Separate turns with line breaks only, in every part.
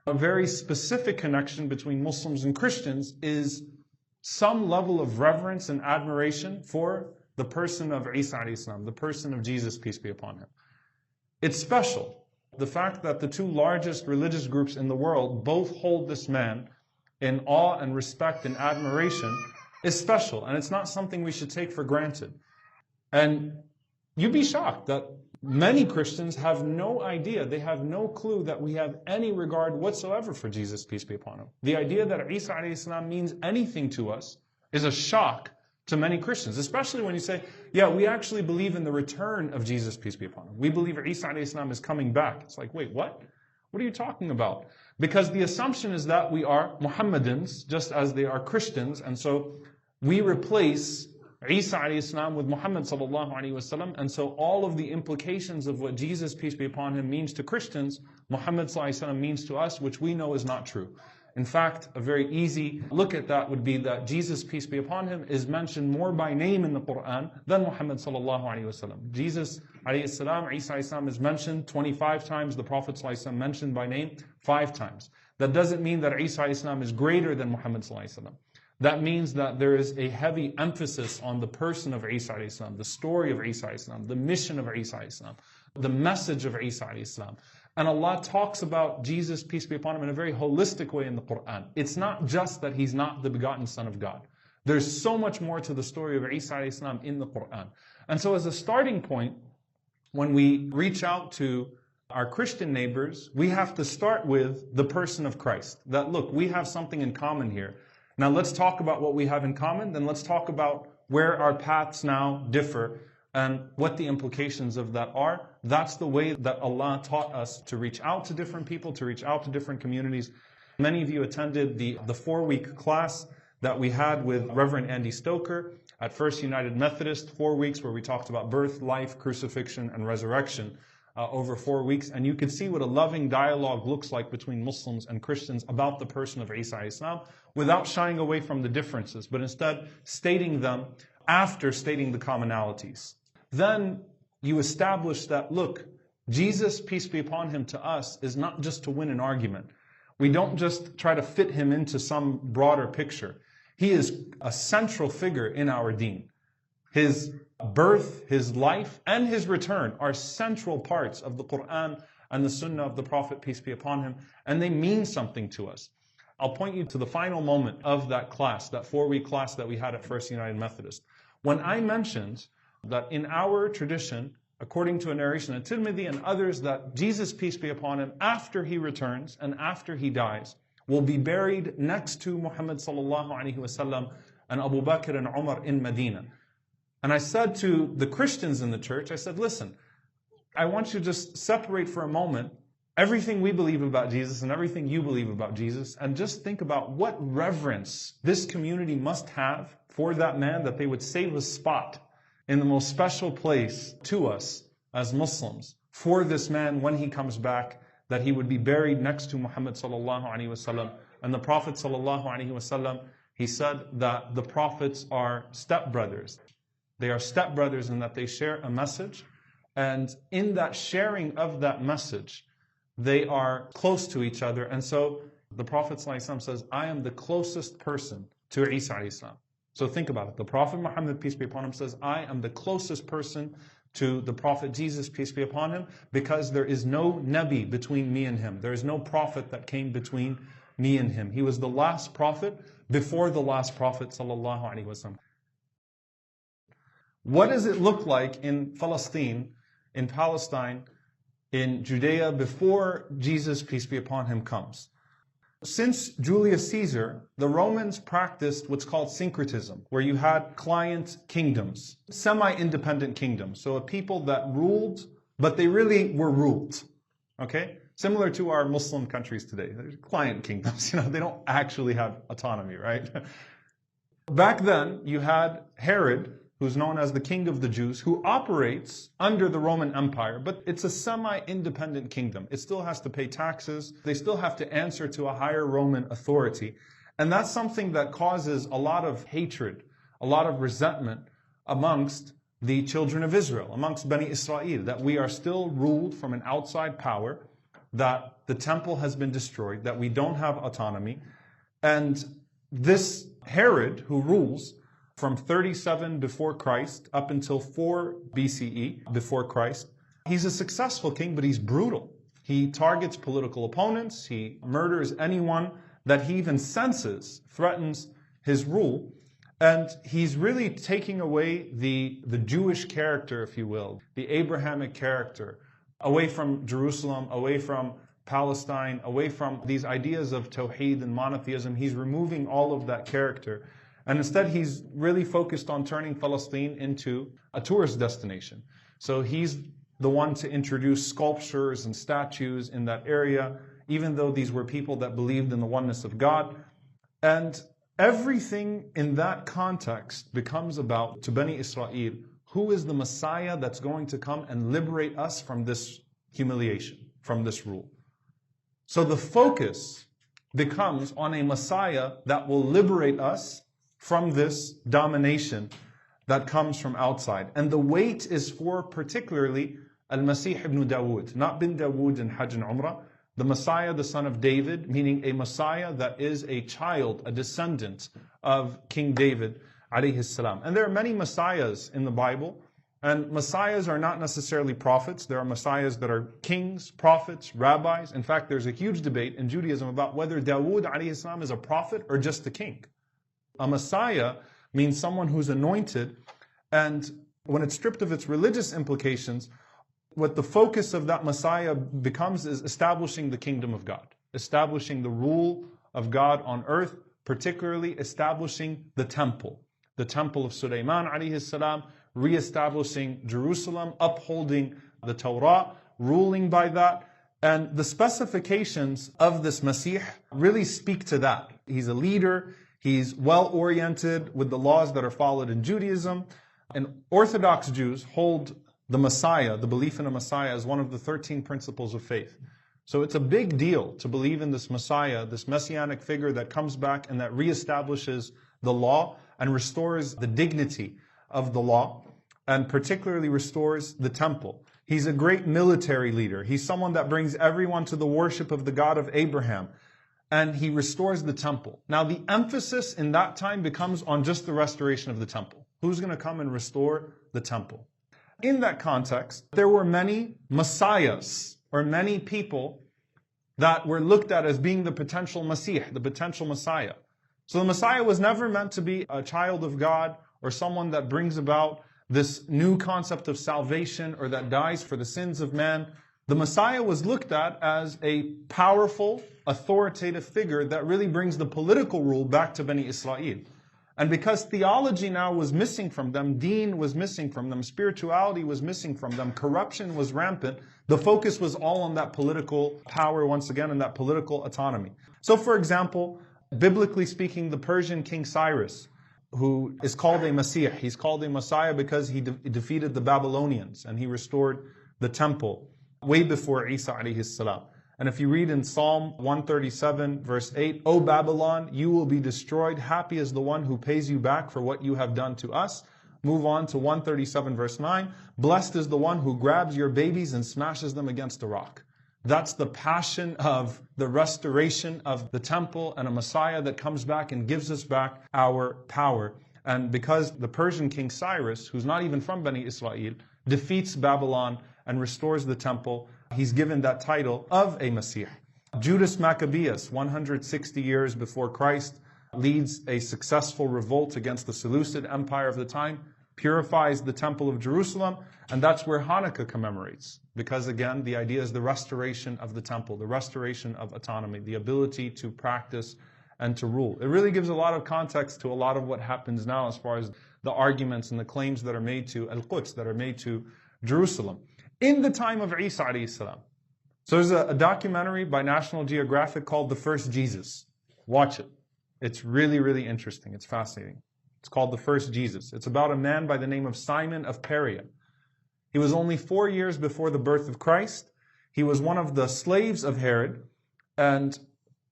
A very specific connection between Muslims and Christians is some level of reverence and admiration for the person of Isa alayhi salam, the person of Jesus, peace be upon him. It's special. The fact that the two largest religious groups in the world both hold this man in awe and respect and admiration is special, and it's not something we should take for granted. And you'd be shocked that many Christians have no idea, they have no clue that we have any regard whatsoever for Jesus, peace be upon him. The idea that Isa alayhi salam means anything to us is a shock to many Christians, especially when you say, yeah, we actually believe in the return of Jesus, peace be upon him. We believe Isa alayhi salam is coming back. It's like, wait, what? What are you talking about? Because the assumption is that we are Muhammadans, just as they are Christians, and so we replace Isa alayhi salam with Muhammad sallallahu alayhi wasallam, and so all of the implications of what Jesus, peace be upon him, means to Christians, Muhammad sallallahu alayhi wasallam means to us, which we know is not true. In fact, a very easy look at that would be that Jesus, peace be upon him, is mentioned more by name in the Quran than Muhammad sallallahu alayhi wasallam. Jesus alayhi salam, Isa alayhi salam is mentioned 25 times, the Prophet sallallahu alayhi wasallam mentioned by name 5 times. That doesn't mean that Isa alayhi salam is greater than Muhammad sallallahu alayhi wasallam. That means that there is a heavy emphasis on the person of Isa alayhi salam, the story of Isa alayhi salam, the mission of Isa alayhi salam, the message of Isa alayhi salam. And Allah talks about Jesus, peace be upon him, in a very holistic way in the Quran. It's not just that he's not the begotten Son of God. There's so much more to the story of Isa alayhi salam in the Quran. And so as a starting point, when we reach out to our Christian neighbors, we have to start with the person of Christ. That look, we have something in common here. Now let's talk about what we have in common, then let's talk about where our paths now differ and what the implications of that are. That's the way that Allah taught us to reach out to different people, to reach out to different communities. Many of you attended the 4-week class that we had with Reverend Andy Stoker at First United Methodist, 4 weeks where we talked about birth, life, crucifixion, and resurrection over 4 weeks. And you can see what a loving dialogue looks like between Muslims and Christians about the person of Isa alayhi salam without shying away from the differences, but instead stating them after stating the commonalities. Then you establish that, look, Jesus, peace be upon him, to us is not just to win an argument. We don't just try to fit him into some broader picture. He is a central figure in our deen. His birth, his life, and his return are central parts of the Quran and the Sunnah of the Prophet, peace be upon him, and they mean something to us. I'll point you to the final moment of that class, that 4-week class that we had at First United Methodist. When I mentioned that in our tradition, according to a narration at Tirmidhi and others, that Jesus, peace be upon him, after he returns and after he dies, will be buried next to Muhammad sallallahu alaihi wasallam and Abu Bakr and Umar in Medina. And I said to the Christians in the church, I said, listen, I want you to just separate for a moment everything we believe about Jesus and everything you believe about Jesus, and just think about what reverence this community must have for that man, that they would save a spot in the most special place to us as Muslims for this man when he comes back, that he would be buried next to Muhammad sallallahu alaihi wasallam. And the Prophet sallallahu alaihi wasallam, he said that the prophets are stepbrothers. They are stepbrothers in that they share a message, and in that sharing of that message, they are close to each other. And so the Prophet sallallahu alaihi wasallam says, I am the closest person to Isa alayhi salam. So think about it. The Prophet Muhammad, peace be upon him, says, I am the closest person to the Prophet Jesus, peace be upon him, because there is no Nabi between me and him. There is no prophet that came between me and him. He was the last prophet before the last prophet sallallahu alaihi wasallam. What does it look like in Palestine, in Judea, before Jesus, peace be upon him, comes? Since Julius Caesar, the Romans practiced what's called syncretism, where you had client kingdoms, semi-independent kingdoms. So a people that ruled, but they really were ruled. Okay? Similar to our Muslim countries today. They're client kingdoms, they don't actually have autonomy, right? Back then, you had Herod, who's known as the king of the Jews, who operates under the Roman Empire, but it's a semi-independent kingdom. It still has to pay taxes. They still have to answer to a higher Roman authority. And that's something that causes a lot of hatred, a lot of resentment amongst the children of Israel, amongst Bani Israel, that we are still ruled from an outside power, that the temple has been destroyed, that we don't have autonomy. And this Herod, who rules from 37 before Christ up until 4 BCE before Christ, he's a successful king, but he's brutal. He targets political opponents. He murders anyone that he even senses threatens his rule. And he's really taking away the Jewish character, if you will, the Abrahamic character, away from Jerusalem, away from Palestine, away from these ideas of Tawheed and monotheism. He's removing all of that character. And instead, he's really focused on turning Palestine into a tourist destination. So he's the one to introduce sculptures and statues in that area, even though these were people that believed in the oneness of God. And everything in that context becomes about, to Bani Israel, who is the Messiah that's going to come and liberate us from this humiliation, from this rule. So the focus becomes on a Messiah that will liberate us from this domination that comes from outside. And the weight is for particularly Al-Masih ibn Dawood, not bin Dawood in Hajj and Umrah, the Messiah, the son of David, meaning a Messiah that is a child, a descendant of King David, alayhi salam. And there are many Messiahs in the Bible, and Messiahs are not necessarily prophets. There are Messiahs that are kings, prophets, rabbis. In fact, there's a huge debate in Judaism about whether Dawood, alayhi salam, is a prophet or just a king. A Messiah means someone who's anointed, and when it's stripped of its religious implications, what the focus of that Messiah becomes is establishing the kingdom of God, establishing the rule of God on earth, particularly establishing the temple of Suleiman alayhi salam, re-establishing Jerusalem, upholding the Torah, ruling by that. And the specifications of this Masih really speak to that. He's a leader, he's well-oriented with the laws that are followed in Judaism. And Orthodox Jews hold the Messiah, the belief in a Messiah, as one of the 13 principles of faith. So it's a big deal to believe in this Messiah, this messianic figure that comes back and that reestablishes the law and restores the dignity of the law, and particularly restores the temple. He's a great military leader. He's someone that brings everyone to the worship of the God of Abraham, and he restores the temple. Now the emphasis in that time becomes on just the restoration of the temple. Who's going to come and restore the temple? In that context, there were many messiahs, or many people that were looked at as being the potential Masih, the potential Messiah. So the Messiah was never meant to be a child of God or someone that brings about this new concept of salvation or that dies for the sins of man. The Messiah was looked at as a powerful, authoritative figure that really brings the political rule back to Bani Israel. And because theology now was missing from them, deen was missing from them, spirituality was missing from them, corruption was rampant, the focus was all on that political power once again and that political autonomy. So for example, biblically speaking, the Persian King Cyrus, who is called a Masih, he's called a Messiah because he defeated the Babylonians and he restored the temple way before Isa alayhi salam. And if you read in Psalm 137 verse 8, O Babylon, you will be destroyed. Happy is the one who pays you back for what you have done to us. Move on to 137 verse 9. Blessed is the one who grabs your babies and smashes them against a rock. That's the passion of the restoration of the temple and a Messiah that comes back and gives us back our power. And because the Persian King Cyrus, who's not even from Bani Israel, defeats Babylon and restores the temple, he's given that title of a Masih. Judas Maccabeus, 160 years before Christ, leads a successful revolt against the Seleucid Empire of the time, purifies the Temple of Jerusalem, and that's where Hanukkah commemorates. Because again, the idea is the restoration of the temple, the restoration of autonomy, the ability to practice and to rule. It really gives a lot of context to a lot of what happens now as far as the arguments and the claims that are made to Al-Quds, that are made to Jerusalem. In the time of Isa alayhi salam. So there's a documentary by National Geographic called The First Jesus. Watch it. It's really, really interesting. It's fascinating. It's called The First Jesus. It's about a man by the name of Simon of Perea. He was only 4 years before the birth of Christ. He was one of the slaves of Herod, and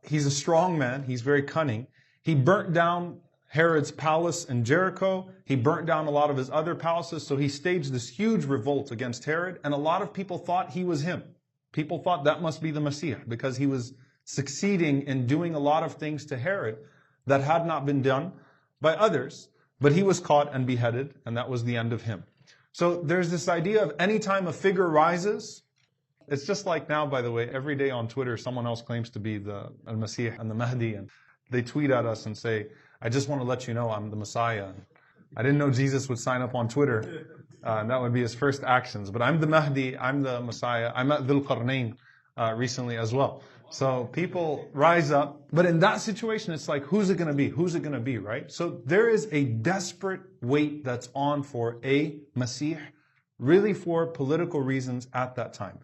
he's a strong man. He's very cunning. He burnt down Herod's palace in Jericho. He burnt down a lot of his other palaces, so he staged this huge revolt against Herod, and a lot of people thought he was him. People thought that must be the Messiah because he was succeeding in doing a lot of things to Herod that had not been done by others. But he was caught and beheaded, and that was the end of him. So there's this idea of any time a figure rises, it's just like now, by the way, every day on Twitter, someone else claims to be the Al-Masih and the Mahdi, and they tweet at us and say, I just want to let you know I'm the Messiah. I didn't know Jesus would sign up on Twitter, and that would be his first actions. But I'm the Mahdi, I'm the Messiah. I'm at Dhul Qarnayn recently as well. So people rise up, but in that situation, it's like, who's it going to be? Who's it going to be, right? So there is a desperate weight that's on for a Masih, really for political reasons at that time.